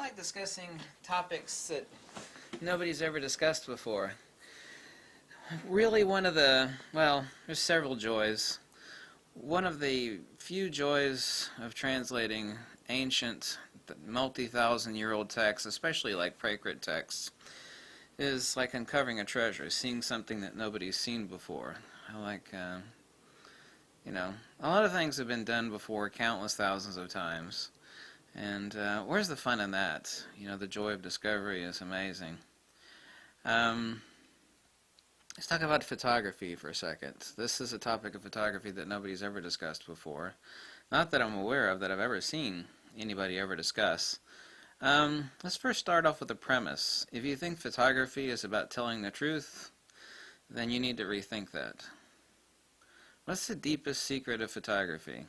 like discussing topics that nobody's ever discussed before. Really there's several joys. One of the few joys of translating ancient, multi-thousand-year-old texts, especially like Prakrit texts, is like uncovering a treasure, seeing something that nobody's seen before. I like, a lot of things have been done before countless thousands of times. And where's the fun in that? The joy of discovery is amazing. Let's talk about photography for a second. This is a topic of photography that nobody's ever discussed before. Not that I'm aware of, that I've ever seen anybody ever discuss. Let's first start off with a premise. If you think photography is about telling the truth, then you need to rethink that. What's the deepest secret of photography?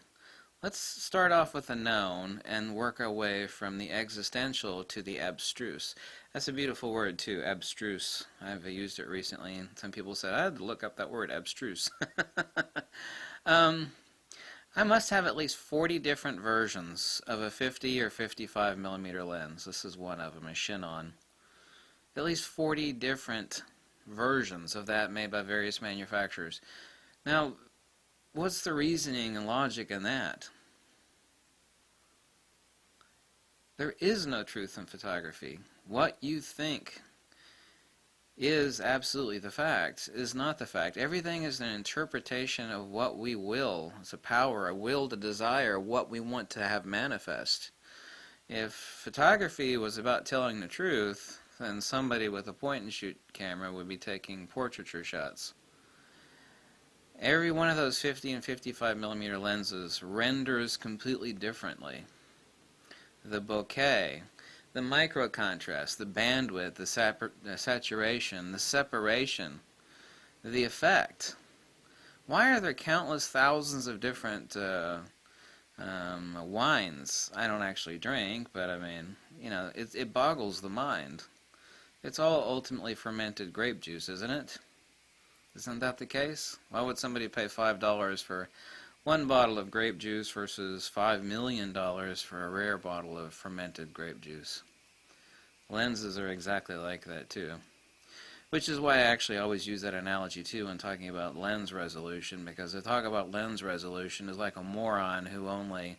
Let's start off with the known and work our way from the existential to the abstruse. That's a beautiful word too, abstruse. I've used it recently and some people said I had to look up that word, abstruse. I must have at least 40 different versions of a 50 or 55 millimeter lens. This is one of them, a Chinon. At least 40 different versions of that made by various manufacturers. Now, what's the reasoning and logic in that? There is no truth in photography. What you think is absolutely the fact is not the fact. Everything is an interpretation of what we will. It's a power, a will to desire what we want to have manifest. If photography was about telling the truth, then somebody with a point-and-shoot camera would be taking portraiture shots. Every one of those 50 and 55 millimeter lenses renders completely differently. The bokeh, the micro contrast, the bandwidth, the saturation, the separation, the effect. Why are there countless thousands of different wines? I don't actually drink, but I mean, it boggles the mind. It's all ultimately fermented grape juice, isn't it? Isn't that the case? Why would somebody pay $5 for one bottle of grape juice versus $5 million for a rare bottle of fermented grape juice? Lenses are exactly like that too. Which is why I actually always use that analogy too when talking about lens resolution, because to talk about lens resolution is like a moron who only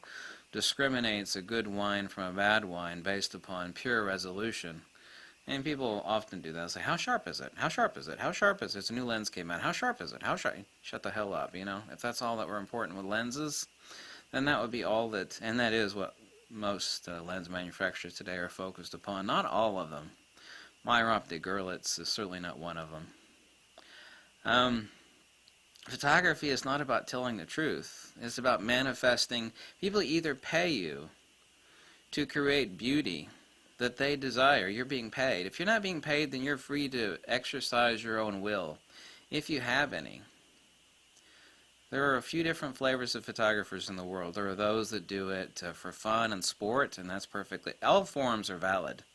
discriminates a good wine from a bad wine based upon pure resolution. And people often do that. They'll say, how sharp is it? How sharp is it? How sharp is it? It's a new lens came out. How sharp is it? How sharp? Shut the hell up, If that's all that were important with lenses, then that would be all that, and that is what most lens manufacturers today are focused upon. Not all of them. Myopic Gurlitz is certainly not one of them. Photography is not about telling the truth. It's about manifesting. People either pay you to create beauty that they desire. You're being paid. If you're not being paid, then you're free to exercise your own will, if you have any. There are a few different flavors of photographers in the world. There are those that do it for fun and sport, and that's perfectly... all forms are valid.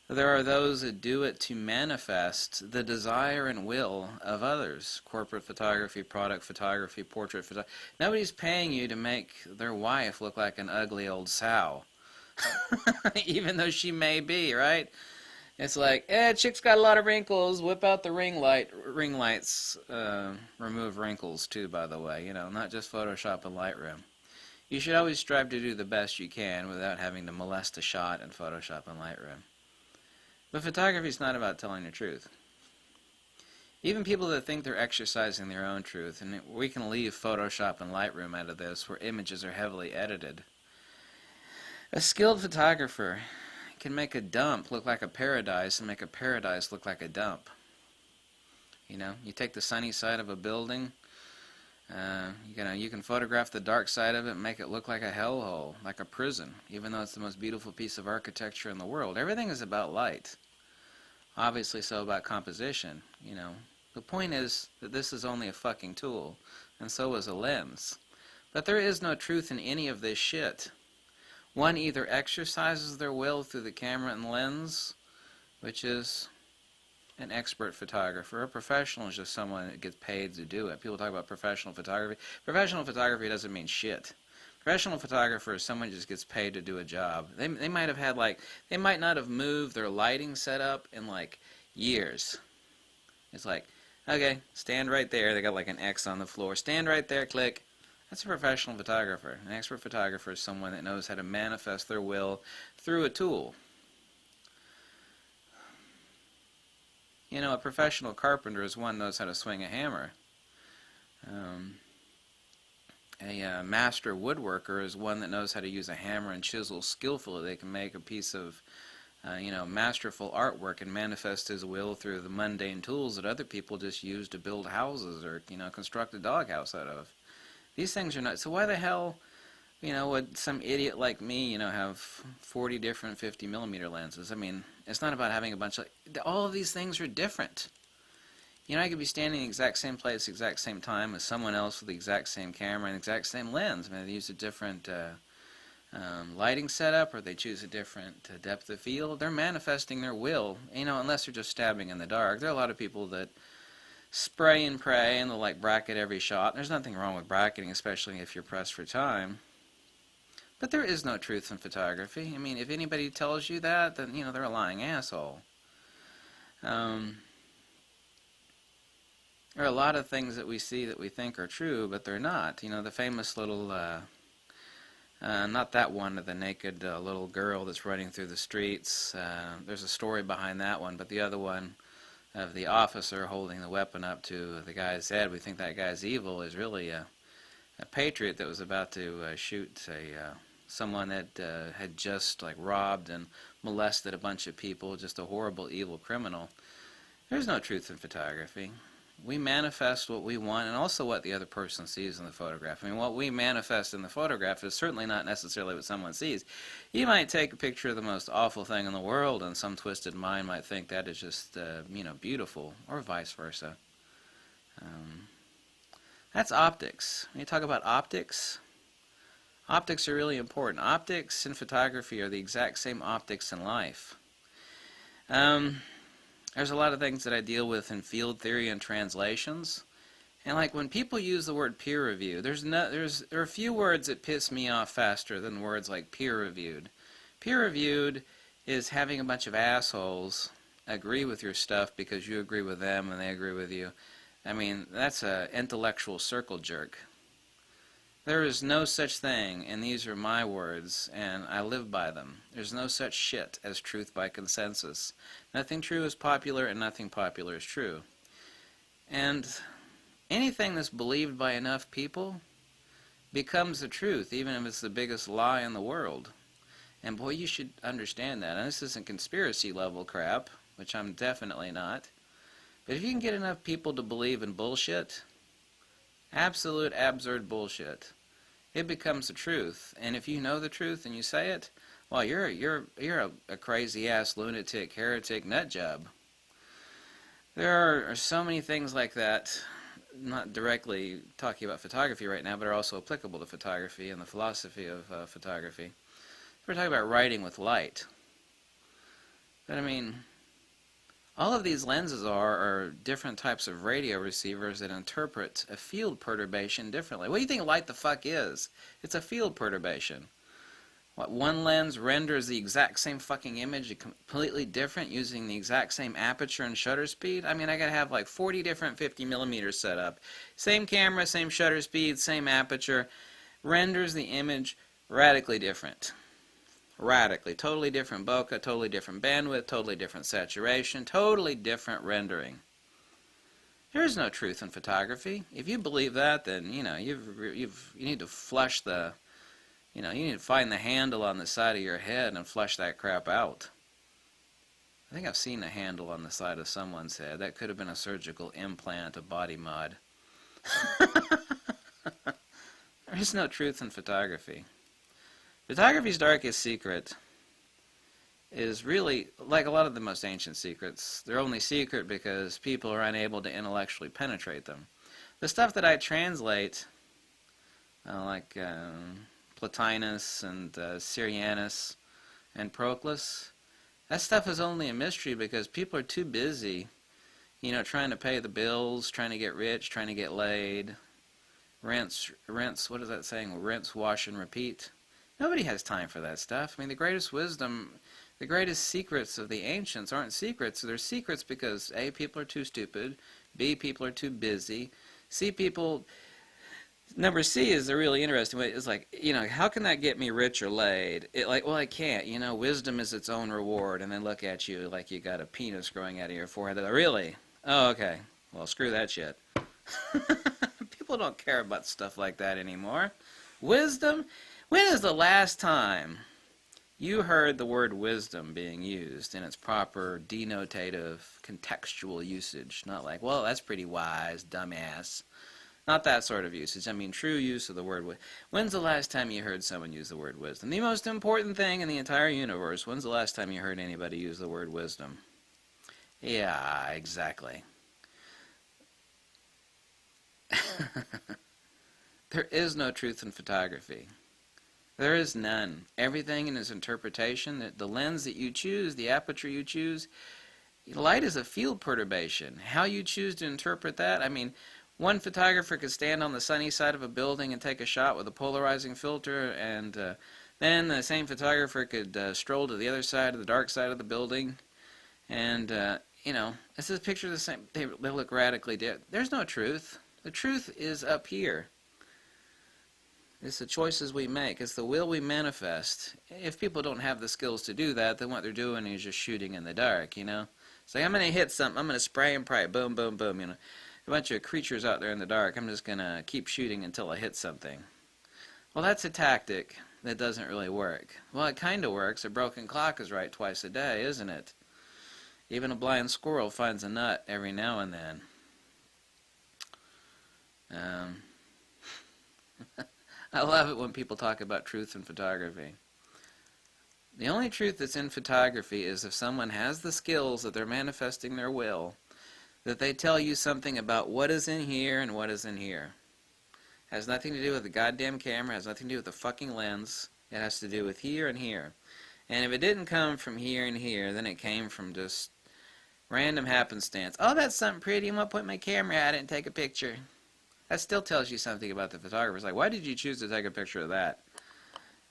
There are those that do it to manifest the desire and will of others. Corporate photography, product photography, portrait photography. Nobody's paying you to make their wife look like an ugly old sow. Even though she may be, right? It's like, chick's got a lot of wrinkles, whip out the ring light. Ring lights remove wrinkles too, by the way, not just Photoshop and Lightroom. You should always strive to do the best you can without having to molest a shot in Photoshop and Lightroom. But photography is not about telling the truth. Even people that think they're exercising their own truth, and we can leave Photoshop and Lightroom out of this, where images are heavily edited. A skilled photographer can make a dump look like a paradise and make a paradise look like a dump. You take the sunny side of a building, you can photograph the dark side of it and make it look like a hellhole, like a prison, even though it's the most beautiful piece of architecture in the world. Everything is about light. Obviously so about composition, The point is that this is only a fucking tool, and so is a lens. But there is no truth in any of this shit. One either exercises their will through the camera and lens, which is an expert photographer. A professional is just someone that gets paid to do it. People talk about professional photography. Professional photography doesn't mean shit. Professional photographer is someone who just gets paid to do a job. They might have had they might not have moved their lighting setup in years. It's like, okay, stand right there. They got an X on the floor. Stand right there, click. That's a professional photographer. An expert photographer is someone that knows how to manifest their will through a tool. A professional carpenter is one who knows how to swing a hammer. A master woodworker is one that knows how to use a hammer and chisel skillfully. They can make a piece of, masterful artwork and manifest his will through the mundane tools that other people just use to build houses or, construct a doghouse out of. These things are not. So why the hell, would some idiot like me, have 40 different 50mm lenses? I mean, it's not about having a bunch of. All of these things are different. I could be standing in the exact same place, exact same time as someone else with the exact same camera and the exact same lens. I mean, they use a different lighting setup, or they choose a different depth of field. They're manifesting their will, unless they're just stabbing in the dark. There are a lot of people that spray and pray, and they'll bracket every shot. There's nothing wrong with bracketing, especially if you're pressed for time. But there is no truth in photography. I mean, if anybody tells you that, then, they're a lying asshole. There are a lot of things that we see that we think are true, but they're not. The famous little, not that one of the naked little girl that's running through the streets. There's a story behind that one, but the other one of the officer holding the weapon up to the guy's head, we think that guy's evil, is really a patriot that was about to shoot someone that had just robbed and molested a bunch of people, just a horrible, evil criminal. There's no truth in photography. We manifest what we want and also what the other person sees in the photograph. I mean, what we manifest in the photograph is certainly not necessarily what someone sees. You might take a picture of the most awful thing in the world, and some twisted mind might think that is just, beautiful, or vice versa. That's optics. When you talk about optics, optics are really important. Optics in photography are the exact same optics in life. There's a lot of things that I deal with in field theory and translations. And when people use the word peer review, there are a few words that piss me off faster than words like peer reviewed. Peer reviewed is having a bunch of assholes agree with your stuff because you agree with them and they agree with you. I mean, that's an intellectual circle jerk. There is no such thing, and these are my words, and I live by them. There's no such shit as truth by consensus. Nothing true is popular, and nothing popular is true. And anything that's believed by enough people becomes the truth, even if it's the biggest lie in the world. And boy, you should understand that. And this isn't conspiracy level crap, which I'm definitely not. But if you can get enough people to believe in bullshit, absolute absurd bullshit, it becomes the truth. And if you know the truth and you say it, well, you're a crazy ass lunatic, heretic, nut job. There are so many things like that, not directly talking about photography right now, but are also applicable to photography and the philosophy of photography. We're talking about writing with light. But I mean, all of these lenses are different types of radio receivers that interpret a field perturbation differently. What do you think light the fuck is? It's a field perturbation. What, one lens renders the exact same fucking image completely different using the exact same aperture and shutter speed? I mean, I gotta have 40 different 50mm set up. Same camera, same shutter speed, same aperture. Renders the image radically different. Radically. Totally different bokeh, totally different bandwidth, totally different saturation, totally different rendering. There is no truth in photography. If you believe that, then, you need to flush the, you need to find the handle on the side of your head and flush that crap out. I think I've seen a handle on the side of someone's head. That could have been a surgical implant, a body mod. There is no truth in photography. Photography's darkest secret is really, like a lot of the most ancient secrets, they're only secret because people are unable to intellectually penetrate them. The stuff that I translate, like Plotinus and Syrianus and Proclus, that stuff is only a mystery because people are too busy, trying to pay the bills, trying to get rich, trying to get laid, rinse, what is that saying? Rinse, wash, and repeat. Nobody has time for that stuff. I mean, the greatest wisdom, the greatest secrets of the ancients aren't secrets. They're secrets because A, people are too stupid, B, people are too busy, C, people... Number C is a really interesting way. It's like, how can that get me rich or laid? Well, I can't. Wisdom is its own reward. And then look at you like you got a penis growing out of your forehead. Like, really? Oh, okay. Well, screw that shit. People don't care about stuff like that anymore. Wisdom? When is the last time you heard the word wisdom being used in its proper denotative, contextual usage? Not like, well, that's pretty wise, dumbass. Not that sort of usage. I mean, true use of the word wisdom. When's the last time you heard someone use the word wisdom? The most important thing in the entire universe. When's the last time you heard anybody use the word wisdom? Yeah, exactly. There is no truth in photography. There is none. Everything in its interpretation, the lens that you choose, the aperture you choose, light is a field perturbation. How you choose to interpret that, I mean, one photographer could stand on the sunny side of a building and take a shot with a polarizing filter, and then the same photographer could stroll to the other side, the dark side of the building, and, it's a picture the same. They look radically different. There's no truth. The truth is up here. It's the choices we make. It's the will we manifest. If people don't have the skills to do that, then what they're doing is just shooting in the dark, It's like, I'm going to hit something. I'm going to spray and pray. Boom, boom, boom, A bunch of creatures out there in the dark. I'm just going to keep shooting until I hit something. Well, that's a tactic that doesn't really work. Well, it kind of works. A broken clock is right twice a day, isn't it? Even a blind squirrel finds a nut every now and then. I love it when people talk about truth in photography. The only truth that's in photography is if someone has the skills that they're manifesting their will, that they tell you something about what is in here and what is in here. It has nothing to do with the goddamn camera, it has nothing to do with the fucking lens. It has to do with here and here. And if it didn't come from here and here, then it came from just random happenstance. Oh, that's something pretty, I'm going to put my camera at it and take a picture. That still tells you something about the photographer. It's like, why did you choose to take a picture of that?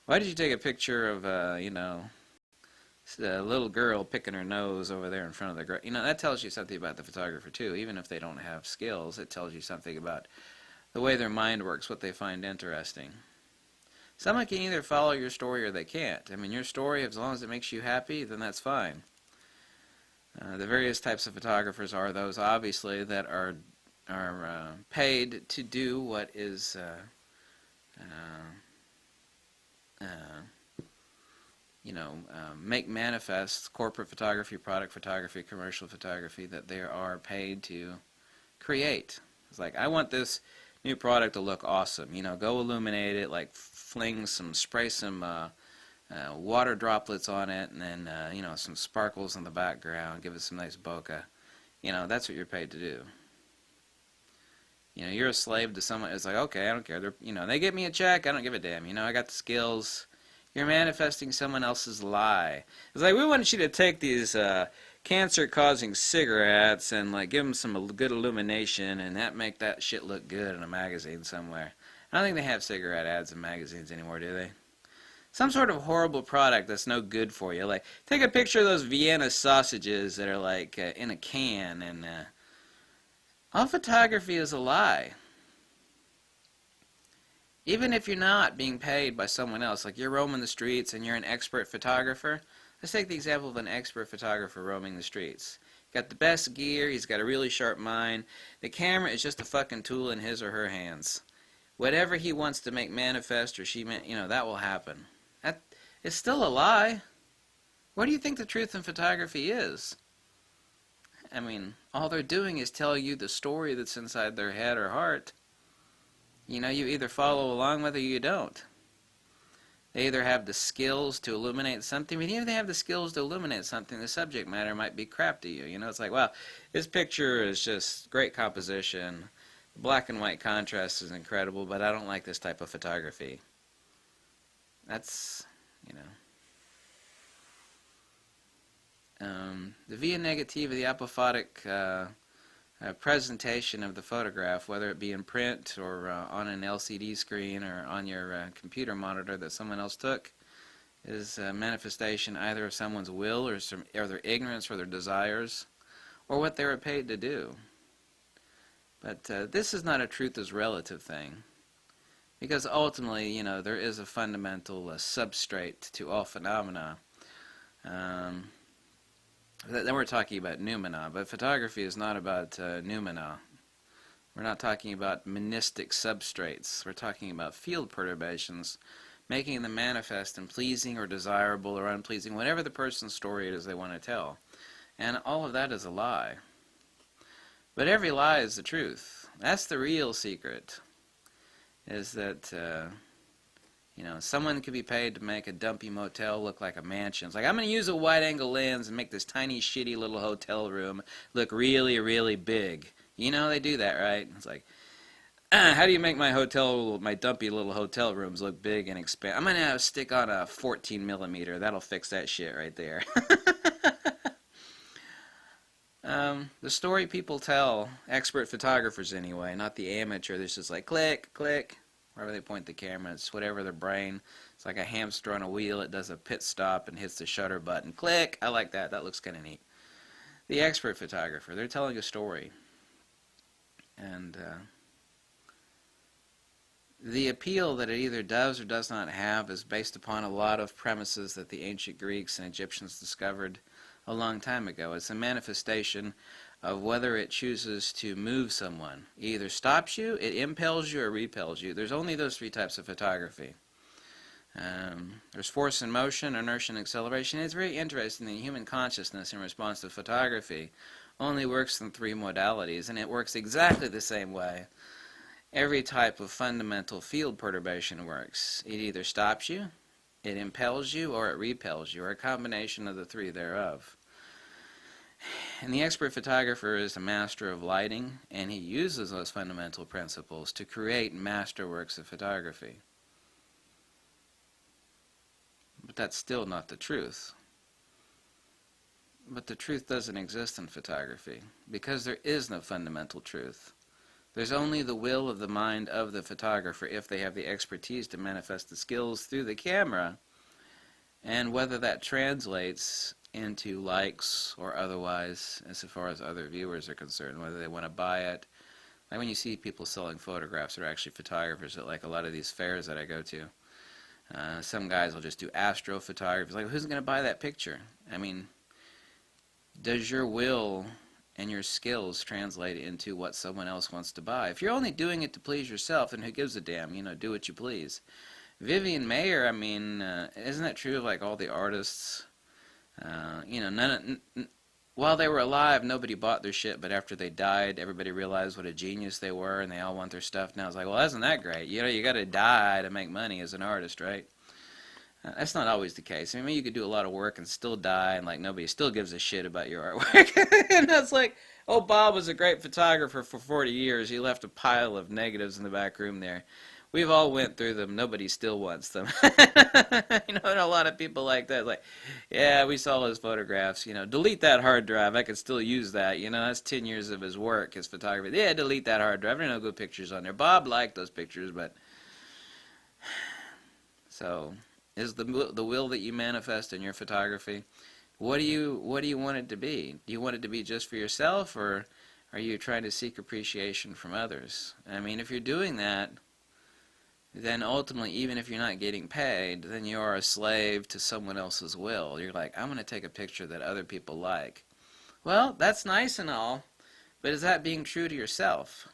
Why did you take a picture of, a little girl picking her nose over there in front of the that tells you something about the photographer too. Even if they don't have skills, it tells you something about the way their mind works, what they find interesting. Someone can either follow your story or they can't. I mean, your story, as long as it makes you happy, then that's fine. The various types of photographers are those, obviously, that are paid to do what is make manifest corporate photography, product photography, commercial photography, that they are paid to create. It's like, I want this new product to look awesome. Go illuminate it, like spray some water droplets on it, and then some sparkles in the background, give it some nice bokeh. That's what you're paid to do. You're a slave to someone. It's like, okay, I don't care. They give me a check, I don't give a damn. I got the skills. You're manifesting someone else's lie. It's like, we want you to take these cancer-causing cigarettes and give them some good illumination, and make that shit look good in a magazine somewhere. I don't think they have cigarette ads in magazines anymore, do they? Some sort of horrible product that's no good for you. Like, take a picture of those Vienna sausages that are in a can, and all photography is a lie. Even if you're not being paid by someone else, like you're roaming the streets and you're an expert photographer. Let's take the example of an expert photographer roaming the streets. Got the best gear, he's got a really sharp mind. The camera is just a fucking tool in his or her hands. Whatever he wants to make manifest, or that will happen. That is still a lie. What do you think the truth in photography is? I mean, all they're doing is tell you the story that's inside their head or heart. You either follow along with it or you don't. They either have the skills to illuminate something, but even if they have the skills to illuminate something, the subject matter might be crap to you. It's like, wow, this picture is just great composition. The black and white contrast is incredible, but I don't like this type of photography. That's, the via negativa, the apophotic presentation of the photograph, whether it be in print or on an LCD screen or on your computer monitor that someone else took, is a manifestation either of someone's will or their ignorance or their desires or what they were paid to do. But this is not a truth is relative thing, because ultimately, there is a fundamental substrate to all phenomena. Then we're talking about noumena, but photography is not about noumena. We're not talking about monistic substrates. We're talking about field perturbations, making them manifest and pleasing or desirable or unpleasing, whatever the person's story it is they want to tell. And all of that is a lie. But every lie is the truth. That's the real secret, is that, someone could be paid to make a dumpy motel look like a mansion. It's like, I'm going to use a wide-angle lens and make this tiny, shitty little hotel room look really, really big. They do that, right? It's like, how do you make my dumpy little hotel rooms look big and expand? I'm going to stick on a 14 millimeter. That'll fix that shit right there. The story people tell, expert photographers anyway, not the amateur, this is like click, click, wherever they point the camera, it's whatever their brain. It's like a hamster on a wheel, it does a pit stop and hits the shutter button. Click! I like that, that looks kind of neat. The expert photographer, they're telling a story. And the appeal that it either does or does not have is based upon a lot of premises that the ancient Greeks and Egyptians discovered a long time ago. It's a manifestation of whether it chooses to move someone. It either stops you, it impels you, or repels you. There's only those three types of photography. There's force and motion, inertia and acceleration. It's very interesting that human consciousness in response to photography only works in three modalities, and it works exactly the same way every type of fundamental field perturbation works. It either stops you, it impels you, or it repels you, or a combination of the three thereof. And the expert photographer is a master of lighting, and he uses those fundamental principles to create masterworks of photography. But that's still not the truth. But the truth doesn't exist in photography, because there is no fundamental truth. There's only the will of the mind of the photographer if they have the expertise to manifest the skills through the camera, and whether that translates into likes or otherwise as far as other viewers are concerned, whether they want to buy it. Like when you see people selling photographs, they're actually photographers at like a lot of these fairs that I go to. Some guys will just do astrophotography. It's like, who's going to buy that picture? I mean, does your will and your skills translate into what someone else wants to buy? If you're only doing it to please yourself, then who gives a damn? Do what you please. Vivian Mayer, I mean, isn't that true of like all the artists? While they were alive, nobody bought their shit, but after they died, everybody realized what a genius they were, and they all want their stuff now. It's like, well, isn't that great? You got to die to make money as an artist, right? That's not always the case. I mean, you could do a lot of work and still die, and like nobody still gives a shit about your artwork. And that's like, oh, Bob was a great photographer for 40 years. He left a pile of negatives in the back room there. We've all went through them. Nobody still wants them. And a lot of people like that. Like, yeah, we saw his photographs. Delete that hard drive. I could still use that. That's 10 years of his work, his photography. Yeah, delete that hard drive. There are no good pictures on there. Bob liked those pictures, but so is the will that you manifest in your photography? What do you want it to be? Do you want it to be just for yourself, or are you trying to seek appreciation from others? I mean, if you're doing that, then ultimately, even if you're not getting paid, then you are a slave to someone else's will. You're like, I'm going to take a picture that other people like. Well, that's nice and all, but is that being true to yourself?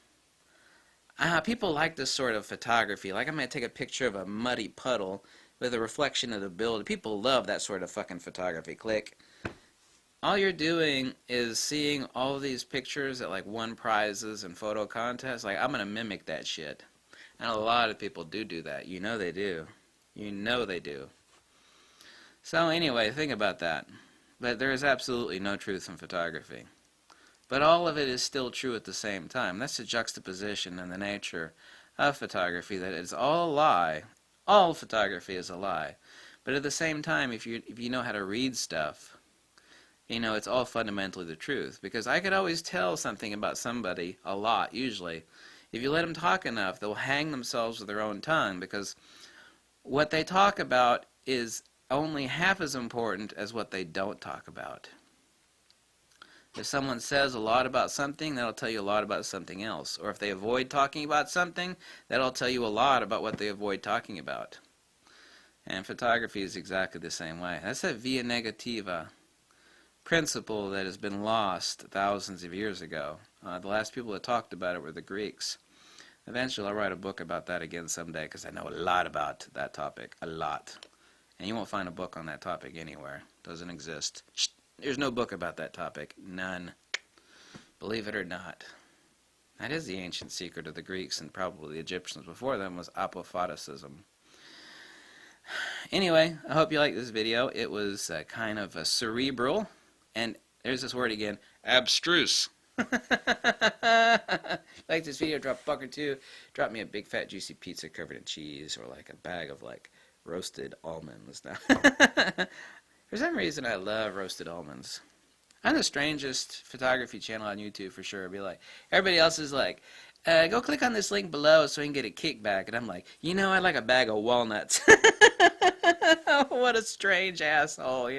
People like this sort of photography. Like, I'm going to take a picture of a muddy puddle with a reflection of the building. People love that sort of fucking photography. Click. All you're doing is seeing all of these pictures that like won prizes and photo contests. Like, I'm going to mimic that shit. And a lot of people do that. They do. They do. So anyway, think about that. But there is absolutely no truth in photography. But all of it is still true at the same time. That's a juxtaposition in the nature of photography, that it's all a lie. All photography is a lie. But at the same time, if you know how to read stuff, it's all fundamentally the truth. Because I could always tell something about somebody a lot, usually. If you let them talk enough, they'll hang themselves with their own tongue, because what they talk about is only half as important as what they don't talk about. If someone says a lot about something, that'll tell you a lot about something else. Or if they avoid talking about something, that'll tell you a lot about what they avoid talking about. And photography is exactly the same way. That's a via negativa principle that has been lost thousands of years ago. The last people that talked about it were the Greeks. Eventually I'll write a book about that again someday, because I know a lot about that topic. A lot. And you won't find a book on that topic anywhere. Doesn't exist. There's no book about that topic. None. Believe it or not. That is the ancient secret of the Greeks and probably the Egyptians before them, was apophatism. Anyway, I hope you liked this video. It was kind of cerebral. And there's this word again, abstruse. Like this video, drop a buck or two. Drop me a big fat juicy pizza covered in cheese, or like a bag of like roasted almonds. For some reason, I love roasted almonds. I'm the strangest photography channel on YouTube for sure. I'd be like, everybody else is like, go click on this link below so you can get a kickback. And I'm like, I'd like a bag of walnuts. What a strange asshole,